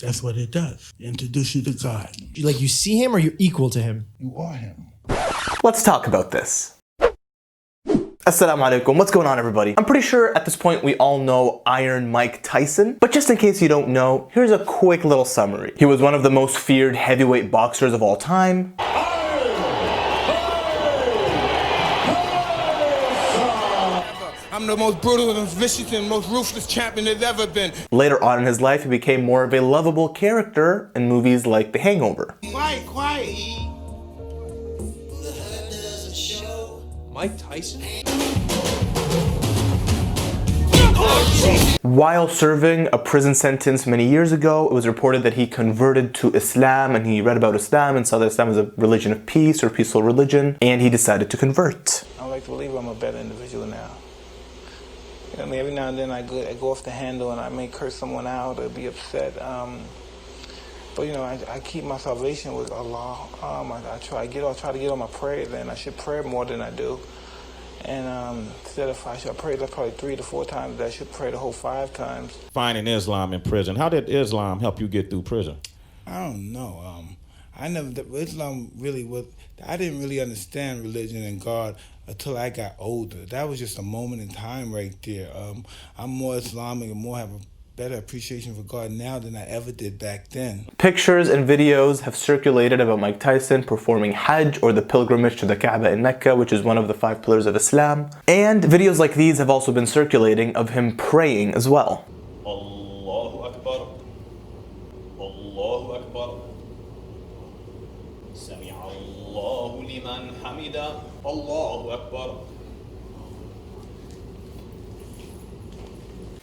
That's what it does. Introduce you to God. Like you see him or you're equal to him? You are him. Let's talk about this. Assalamu alaikum. What's going on, everybody? I'm pretty sure at this point we all know Iron Mike Tyson, but just in case you don't know, here's a quick little summary. He was one of the most feared heavyweight boxers of all time. I'm the most brutal and vicious and most ruthless champion there's ever been. Later on in his life, he became more of a lovable character in movies like The Hangover. Quiet. Mike Tyson? While serving a prison sentence many years ago, it was reported that he converted to Islam, and he read about Islam and saw that Islam was a religion of peace or peaceful religion, and he decided to convert. I like to believe I'm a better individual now. You know what I mean? Every now and then I go off the handle and I may curse someone out or be upset. But you know, I keep my salvation with Allah. I try to get on my prayers, and I should pray more than I do. And instead of I should pray probably 3 to 4 times, I should pray the whole 5 times. Finding Islam in prison. How did Islam help you get through prison? I don't know. Islam really was, I didn't really understand religion and God until I got older. That was just a moment in time right there. I'm more Islamic and more have a better appreciation for God now than I ever did back then. Pictures and videos have circulated about Mike Tyson performing Hajj, or the pilgrimage to the Kaaba in Mecca, which is one of the 5 pillars of Islam. And videos like these have also been circulating of him praying as well. Allahu Akbar. Allahu Akbar. Sami'a Allahu liman hamida. Allahu Akbar.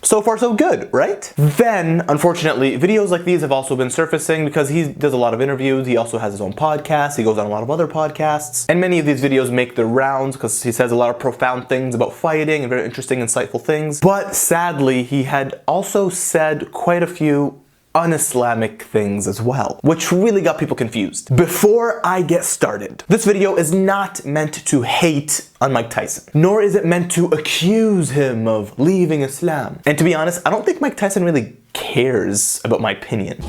So far so good, right? Then, unfortunately, videos like these have also been surfacing because he does a lot of interviews. He also has his own podcast. He goes on a lot of other podcasts. And many of these videos make their rounds because he says a lot of profound things about fighting and very interesting, insightful things. But sadly, he had also said quite a few un-Islamic things as well, which really got people confused. Before I get started, this video is not meant to hate on Mike Tyson, nor is it meant to accuse him of leaving Islam. And to be honest, I don't think Mike Tyson really cares about my opinion.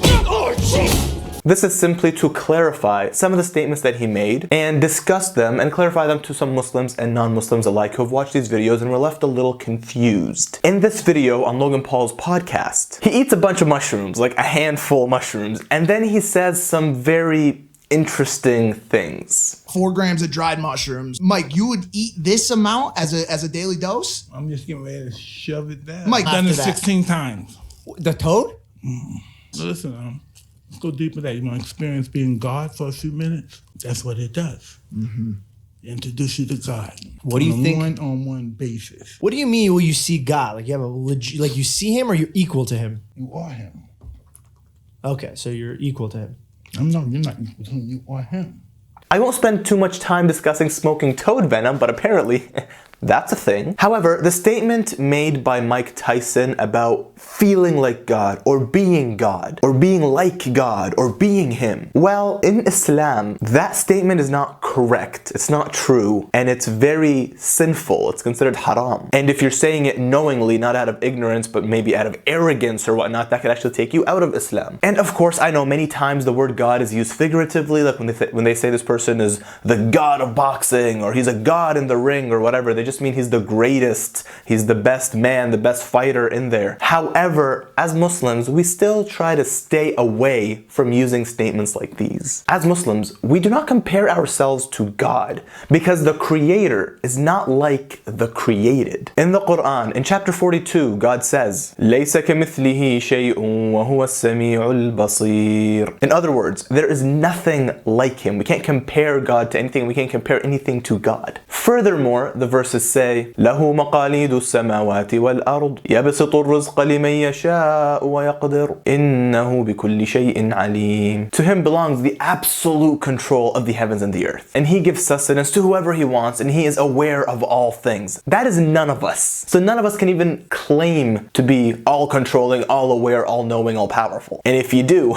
This is simply to clarify some of the statements that he made and discuss them and clarify them to some Muslims and non-Muslims alike who have watched these videos and were left a little confused. In this video on Logan Paul's podcast, he eats a bunch of mushrooms, like a handful of mushrooms, and then he says some very interesting things. 4 grams of dried mushrooms. Mike, you would eat this amount as a daily dose? I'm just getting ready to shove it down. Mike, I've done it after that. 16 times. The toad? Listen, let's go deeper that. You want to experience being God for a few minutes? That's what it does. Introduce you to God. What do you think? On a one-on-one basis. What do you mean when you see God? Like you have like you see him or you're equal to him? You are him. Okay, so you're equal to him. You're not equal to him. You are him. I won't spend too much time discussing smoking toad venom, but apparently that's a thing. However, the statement made by Mike Tyson about feeling like God, or being like God, or being him. Well, in Islam, that statement is not correct. It's not true, and it's very sinful. It's considered haram. And if you're saying it knowingly, not out of ignorance, but maybe out of arrogance or whatnot, that could actually take you out of Islam. And of course, I know many times the word God is used figuratively, like when they say this person is the god of boxing, or he's a god in the ring, or whatever. They just mean he's the greatest, he's the best man, the best fighter in there. However, as Muslims, we still try to stay away from using statements like these. As Muslims, we do not compare ourselves to God, because the Creator is not like the created. In the Quran, in chapter 42, God says, لَيْسَ كَمِثْلِهِ شَيْءٌ وَهُوَ السَّمِيعُ الْبَصِيرُ. In other words, there is nothing like him. We can't compare God to anything. We can't compare anything to God. Furthermore, the verses say, لَهُ مَقَالِيدُ السَّمَاوَاتِ وَالْأَرْضِ يَبْسُطُ الرِّزْقَ لِمَن يَشَاءُ وَيَقْدِرُ إِنَّهُ بِكُلِّ شَيْءٍ عَلِيمٌ. To him belongs the absolute control of the heavens and the earth. And he gives sustenance to whoever he wants, and he is aware of all things. That is none of us. So none of us can even claim to be all-controlling, all-aware, all-knowing, all-powerful. And if you do,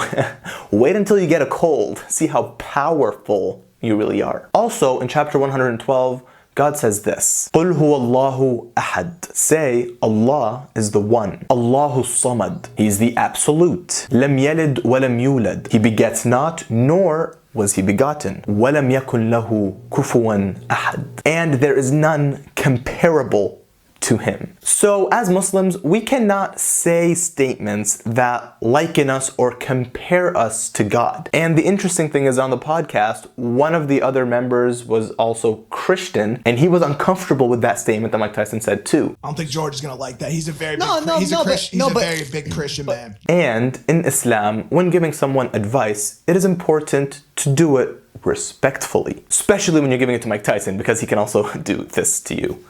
wait until you get a cold. See how powerful you really are. Also, in chapter 112, God says this, قُلْ هُوَ اللَّهُ أَحَدٌ. Say, Allah is the one. Allahu Samad. He is the absolute. لَمْ يَلِدْ وَلَمْ يُولَدْ. He begets not, nor was he begotten. وَلَمْ يَكُنْ لَهُ كُفُوًا أَحَدٌ. And there is none comparable to him. So as Muslims, we cannot say statements that liken us or compare us to God. And the interesting thing is, on the podcast, one of the other members was also Christian, and he was uncomfortable with that statement that Mike Tyson said too. I don't think George is gonna like that. He's a very No, big, no, he's no, a but- Christian, no, he's a but- very big Christian man. And in Islam, when giving someone advice, it is important to do it respectfully, especially when you're giving it to Mike Tyson, because he can also do this to you.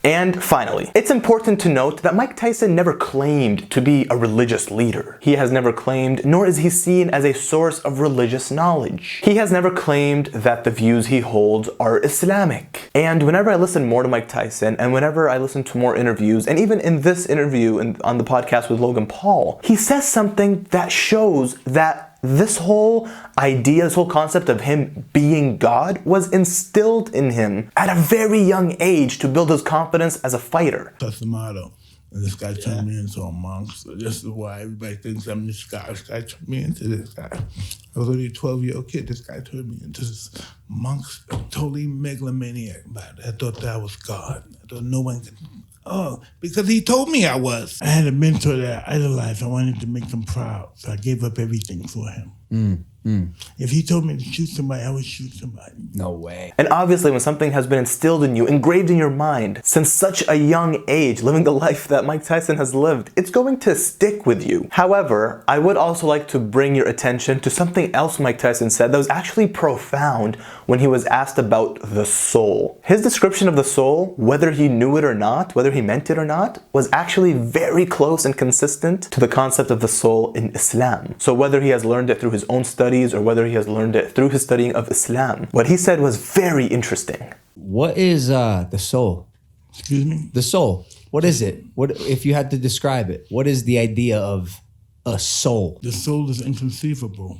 And finally, it's important to note that Mike Tyson never claimed to be a religious leader. He has never claimed, nor is he seen as a source of religious knowledge. He has never claimed that the views he holds are Islamic. And whenever I listen more to Mike Tyson, and whenever I listen to more interviews, and even in this interview on the podcast with Logan Paul, he says something that shows that this whole idea, this whole concept of him being God was instilled in him at a very young age to build his confidence as a fighter. That's the motto. And this guy turned me into a monk. So this is why everybody thinks I'm this guy. This guy turned me into this guy. I was only a 12-year-old kid. This guy turned me into this monk, totally megalomaniac. But I thought that was God. I thought no one could. Oh, because he told me I was. I had a mentor that I idolized. I wanted to make him proud. So I gave up everything for him. If he told me to shoot somebody, I would shoot somebody. No way. And obviously, when something has been instilled in you, engraved in your mind, since such a young age, living the life that Mike Tyson has lived, it's going to stick with you. However, I would also like to bring your attention to something else Mike Tyson said that was actually profound when he was asked about the soul. His description of the soul, whether he knew it or not, whether he meant it or not, was actually very close and consistent to the concept of the soul in Islam. So whether he has learned it through his own studies or whether he has learned it through his studying of Islam, what he said was very interesting. What is the soul? Excuse me? The soul. What is it? What if you had to describe it? What is the idea of a soul? The soul is inconceivable.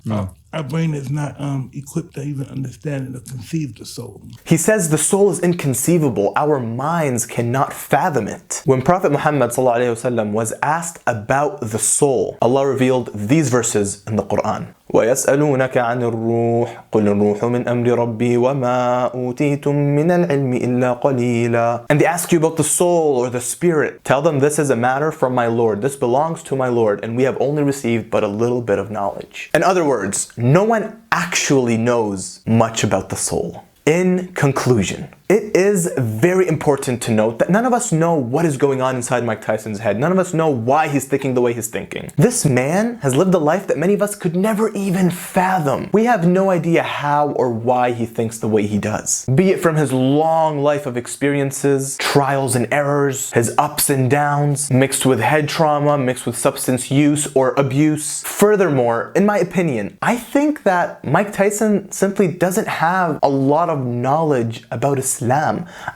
Our brain is not equipped to even understand and conceive the soul. He says the soul is inconceivable. Our minds cannot fathom it. When Prophet Muhammad ﷺ was asked about the soul, Allah revealed these verses in the Quran. وَيَسْأَلُونَكَ عَنِ الرُّوحِ قُلِ الرُّوحُ مِنْ أَمْرِ رَبِّي وَمَا أُوتِيتُم مِّنَ الْعِلْمِ إِلَّا قَلِيلًا. And they ask you about the soul or the spirit. Tell them this is a matter from my Lord. This belongs to my Lord, and we have only received but a little bit of knowledge. In other words, no one actually knows much about the soul. In conclusion, it is very important to note that none of us know what is going on inside Mike Tyson's head. None of us know why he's thinking the way he's thinking. This man has lived a life that many of us could never even fathom. We have no idea how or why he thinks the way he does. Be it from his long life of experiences, trials and errors, his ups and downs, mixed with head trauma, mixed with substance use or abuse. Furthermore, in my opinion, I think that Mike Tyson simply doesn't have a lot of knowledge about Islam.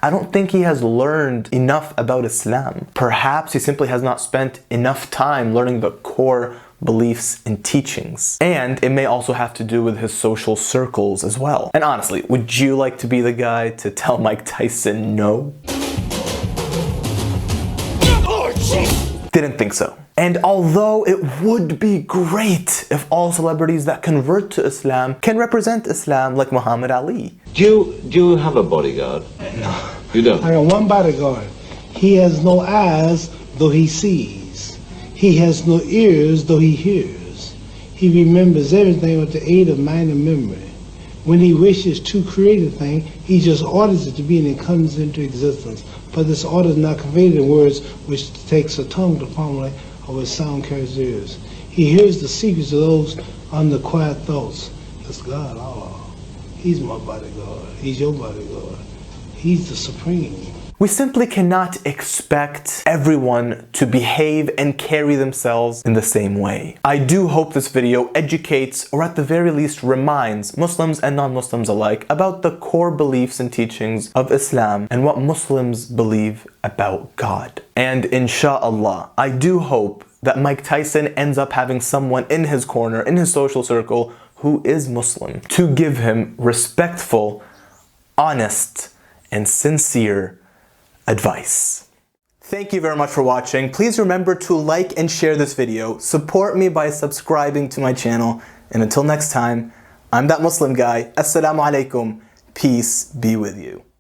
I don't think he has learned enough about Islam. Perhaps he simply has not spent enough time learning the core beliefs and teachings. And it may also have to do with his social circles as well. And honestly, would you like to be the guy to tell Mike Tyson no? Didn't think so. And although it would be great if all celebrities that convert to Islam can represent Islam like Muhammad Ali. Do you have a bodyguard? No. You don't? I got one bodyguard. He has no eyes, though he sees. He has no ears, though he hears. He remembers everything with the aid of mind and memory. When he wishes to create a thing, he just orders it to be and it comes into existence. But this order is not conveyed in words, which takes a tongue to formulate, or which sound carries ears. He hears the secrets of those under quiet thoughts. That's God. Oh, he's my bodyguard. He's your bodyguard. He's the supreme. We simply cannot expect everyone to behave and carry themselves in the same way. I do hope this video educates, or at the very least reminds, Muslims and non-Muslims alike about the core beliefs and teachings of Islam and what Muslims believe about God. And inshallah, I do hope that Mike Tyson ends up having someone in his corner, in his social circle, who is Muslim, to give him respectful honest and sincere advice. Thank you very much for watching. Please remember to like and share this video. Support me by subscribing to my channel. And until next time, I'm that Muslim guy. Assalamu alaikum. Peace be with you.